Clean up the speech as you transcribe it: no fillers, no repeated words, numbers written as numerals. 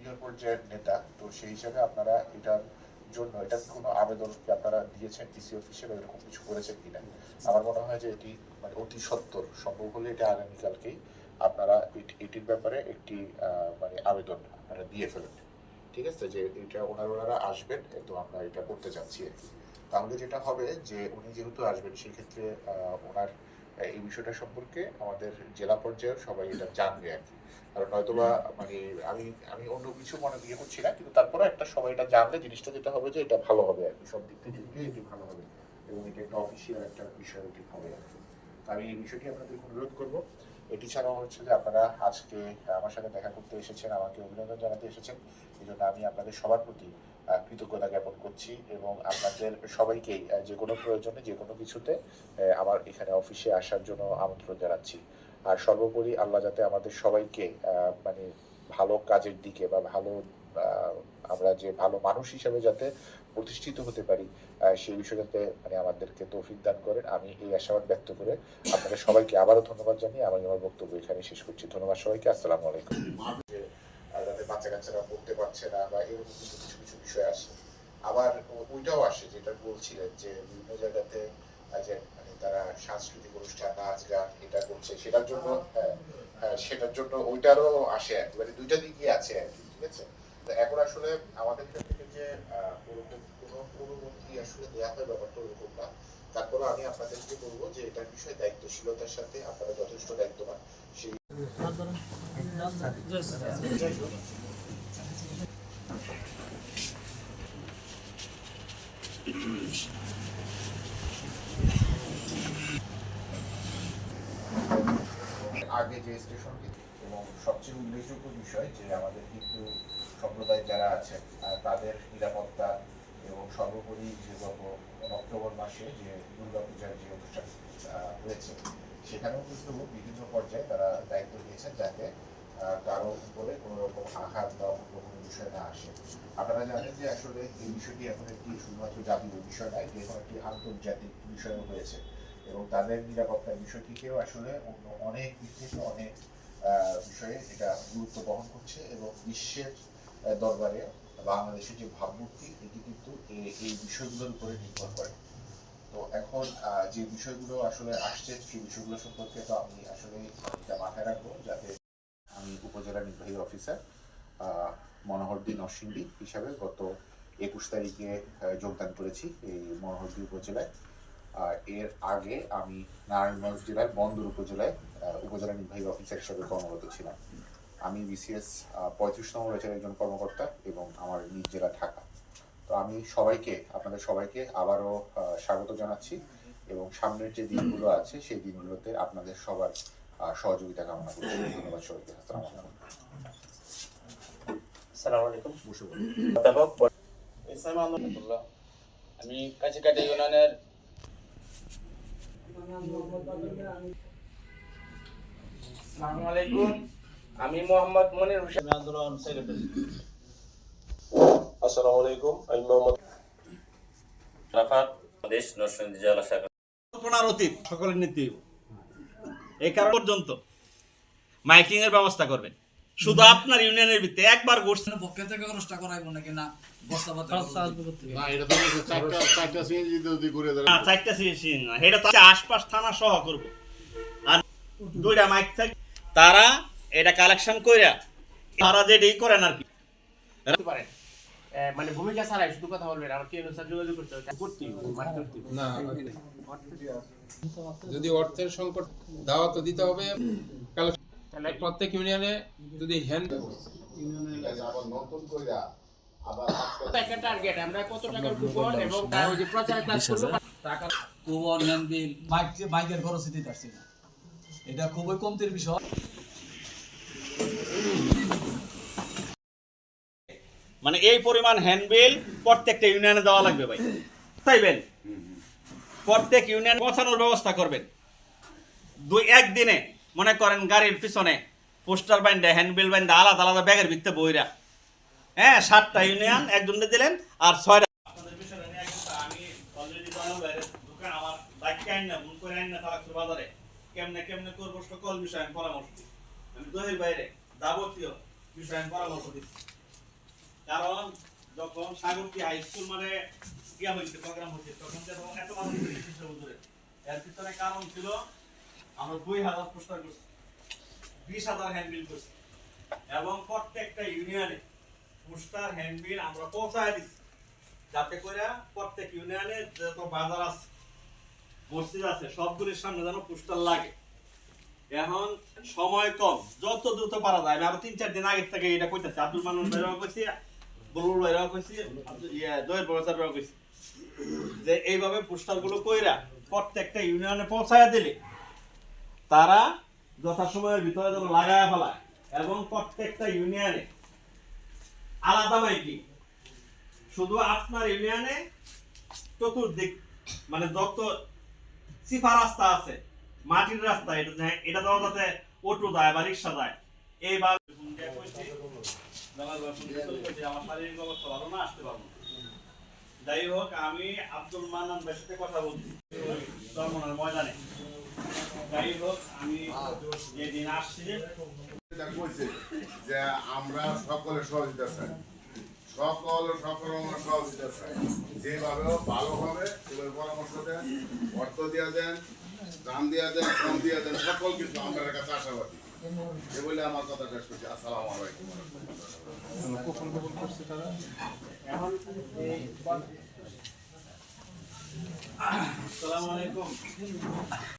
Senior পর্যায়ের নেতা, তো সেই হিসাবে আপনারা এটার জন্য এটার কোনো আবেদন কি আপনারা দিয়েছেন ডিসি অফিসে বা এরকম কিছু করেছেন কিনা? আমার মনে হয় যে এটি মানে অতি সত্বর সম্ভব হলে এটা আগামীকালকেই আপনারা এটির ব্যাপারে একটি মানে আবেদন আপনারা দিয়ে ফেলেন। ঠিক আছে, যে এটা ওনারা আসবেন, তো আমরা এটা করতে চাচ্ছি আর কি। তাহলে যেটা হবে যে উনি যেহেতু আসবেন সেই ক্ষেত্রে ওনার এই বিষয়টা সম্পর্কে আমাদের জেলা পর্যায়ে সবাই এটা জানবে আর কি। কারণ নয়তোবা মানে আমি আমি অন্য কিছু মনে ইয়ে করছি না, কিন্তু তারপরে একটা সবাই এটা জানলে জিনিসটা যেটা হবে যে এটা ভালো হবে আর কি, সব দিক থেকে এটি ভালো হবে এবং এটা একটা অফিসিয়াল একটা বিষয় এটি হবে আর কি। আমি এই বিষয়টি আপনাদের অনুরোধ করবো। এটি ছাড়াও হচ্ছে যে আপনারা আজকে আমার সাথে দেখা করতে এসেছেন, আমাকে অভিনন্দন জানাতে এসেছেন, এই জন্য আমি আপনাদের সবার প্রতি কৃতজ্ঞতা জ্ঞাপন করছি এবং আপনাদের সবাইকেই যে কোনো প্রয়োজনে যে কোনো কিছুতে আমার এখানে অফিসে আসার জন্য আমন্ত্রণ জানাচ্ছি। আর সর্বোপরি আল্লাহ যাতে আমাদের সবাইকে মানে ভালো কাজের দিকে বা ভালো আমরা যে ভালো মানুষ হিসেবে যাতে প্রতিষ্ঠিত হতে পারি সেই বিষয়ে যাতে মানে আমাদেরকে তৌফিক দান করেন, আমি এই আশাবাদ ব্যক্ত করে আপনাদের সবাইকে আবারও ধন্যবাদ জানিয়ে আমি আমার বক্তব্য এখানে শেষ করছি। ধন্যবাদ সবাইকে। আসসালামু আলাইকুম। যাতে বাচ্চা কাচ্চারা পড়তে পারছে না বা এরকম কিছু কিছু কিছু বিষয় আসে, আবার ওইটাও আসে যেটা বলছিলেন যে বিভিন্ন জায়গাতে যে মানে তারা সাংস্কৃতিক অনুষ্ঠান নাচ গান এটা করছে, সেটার জন্য সেটার জন্য ওইটারও আসে আর কি, মানে দুইটা দিকই আছে আর কি। ঠিক আছে, তো এখন আসলে আমাদের থেকে যে ওরকম কোনো অনুমতি আসলে দেওয়া হয় ব্যাপারটা ওরকম না। তারপরে আমি আপনাদেরকে বলবো যে এটার বিষয়ে দায়িত্বশীলতার সাথে আপনারা যথেষ্ট দায়িত্ববান সেই আগে যে স্টেশনটি এবং সবচেয়ে উল্লেখযোগ্য বিষয় যে আমাদের হিন্দু সম্প্রদায় যারা আছেন তাদের নিরাপত্তা এবং সর্বোপরি যে গত অক্টোবর মাসে যে দুর্গাপূজার যে অনুষ্ঠান হয়েছে সেখানেও কিন্তু বিভিন্ন পর্যায়ে তারা দায়িত্ব নিয়েছেন যাতে কারো উপরে কোনো রকম আঘাত বা অন্য কোনো বিষয় না আসে। আপনারা জানেন যে আসলে এই বিষয়টি এখন একটি শুধুমাত্র জাতীয় বিষয় নয়, এখন একটি আন্তর্জাতিক বিষয়ও হয়েছে এবং তাদের নিরাপত্তার বিষয়টিকেও আসলে অন্য অনেক দিক থেকে অনেক বিষয়ে এটা গুরুত্ব বহন করছে এবং বিশ্বের দরবারে বাংলাদেশের যে ভাবমূর্তি এটি কিন্তু এই বিষয়গুলোর উপরে নির্ভর করে। তো এখন যে বিষয়গুলো আসলে আসছে সেই বিষয়গুলো সম্পর্কে তো আমি আসলে এটা মাথায় রাখবো, যাতে আমি উপজেলা নির্বাহী অফিসার মনোহরদী নরসিংদী হিসাবে গত 21 তারিখে যোগদান করেছি এই মনোহরদী উপজেলায়। এর আগে আমি নারায়ণগঞ্জ জেলার বন্দর উপজেলায় উপজেলা নির্বাহী অফিসার হিসেবে কর্মরত ছিলাম। আমি বিসিএস 35তম ব্যাচের একজন কর্মকর্তা এবং আমার নিজ জেলা ঢাকা। তো আমি সবাইকে আপনাদের সবাইকে আবারও স্বাগত জানাচ্ছি এবং সামনের যে দিনগুলো আছে সেই দিনগুলোতে আপনাদের সবার সহযোগিতা কামনা করছি। ধন্যবাদ সবাইকে। আসসালামু আলাইকুম। অধ্যাপক আমি কাছিকাটা ইউনিয়নের আসসালামু আলাইকুম, আমি মোহাম্মদ মনির হোসেন আন্দোলন সেক্রেটারি। আসসালামু আলাইকুম, আমি মোহাম্মদ রাফাত দেশ নরসিংদী জেলা শাখা। কল্পনার অতীত সকলের নীতি এই কারণ পর্যন্ত মাইকিং এর ব্যবস্থা করবেন শুধু আপনার ইউনিয়নের ভিতরে একবার গোষ্ঠী পক্ষে থেকে খরচটা করাইবো নাকি না বস্তাপাতি না এটা তো চারটা সিএনজি যদি করে দেন চারটা সিএসিং এটা তো আশপাশ থানা সহ করব আর দুইটা মাইক থাকে তারা এটা কালেকশন কইরা তারা যেটাই করেন আর কি পারেন মানে ভূমিকা ছাড়াই শুধু কথা বলবেন, আমার কি অনুসার যোগাযোগ করতে হবে না যদি অর্থের সংকট দাওয়া তো দিতে হবে। তাহলে প্রত্যেক ইউনিয়নে যদি হ্যান্ড নতুন কইরা আবার একটা টার্গেট আমরা কত টাকার কুপন এবং তার ওই যে প্রচার ক্লাস করব টাকা কুবন হ্যান্ডবিল বাইকের খরচ দিতে পারছি না, এটা খুবই কমতির বিষয়। মানে এই পরিমাণ হ্যান্ডবিল প্রত্যেকটা ইউনিয়নে দেওয়া লাগবে ভাই, তাইবেন প্রত্যেক ইউনিয়ন পৌঁছানোর ব্যবস্থা করবেন। একদিনে মনে করেন গাড়ির পিছনে পোস্টার বাইন্দা হ্যান্ডবিল বাইন্দা আলাদা আলাদা ব্যাগের ভিতরে বইরা 7টা ইউনিয়ন একজনকে দিলেন আর 6টা আমি অলরেডি দোকান আমার বাইক আইন না মন করে আইন না তালাকসুর বাজারে কেমনে কেমনে করবো সকল বিষয়ে আমি পরামর্শ দিই। আমি দহির বাইরে যাবতীয় বিষয়ে আমি পরামর্শ দিচ্ছি। কারণ যখন সাগরটি হাই স্কুল মানে ইয়া হয়েছে প্রোগ্রাম হচ্ছে তখন তো এত মানুষ শিশু হুজুরে এর পিছনে কারণ ছিল আমরা 2000 পোস্টার করছি 20,000 হ্যান্ডবিল করছি এবং প্রত্যেকটা ইউনিয়নে পোস্টার হ্যান্ডবিল আমরা পৌঁছায় দিচ্ছি যাতে করে প্রত্যেক ইউনিয়নে যত বাজার আছে মসজিদ আছে সবগুলির সামনে যেন পোস্টার লাগে। এখন সময় কম, যত দ্রুত পারা যায়। আমি আরো 3-4 দিন আগে থেকে এটা কইতাছি, আব্দুল মান্নান ভাইরাও কইছি, বুলবুল ভাইরাও কইছি, দোয়ের প্রফেসররাও কইছি যে এইভাবে পোস্টার গুলো কইরা প্রত্যেকটা ইউনিয়নে পৌঁছায় দিলে তারা যথাসময়ের ভিতরে যেন লাগায় ফেলায় এবং প্রত্যেকটা ইউনিয়নে আলাদা মাইকিং, শুধু আপনার ইউনিয়নে চতুর্দিক মানে যত সিফা রাস্তা আছে মাটির রাস্তা এটা দেওয়া যাতে অটো যায় বা রিক্সা যায় এইভাবে আমার শারীরিক অবস্থা ভালো না, আসতে পারবো না। যাই হোক, আমি আব্দুল মান্নান ভাইয়ের সাথে কথা বলছি চরমনার ময়দানে। যাই হোক, আমি যেদিন আসছি কইছে যে আমরা সকলে সহযোগিতা চাই, সকল সহযোগিতা চাই, যেভাবে ভালো হবে সেভাবে পরামর্শ দেন, অর্থ দিয়া দেন, দান দিয়া দেন, শ্রম দিয়া দেন, সকল কিছু আমাদের কাছে আশাবাদী। এ বলে আমার কথা শেষ করছি। আসসালামু আলাইকুম। আসসালামু আলাইকুম।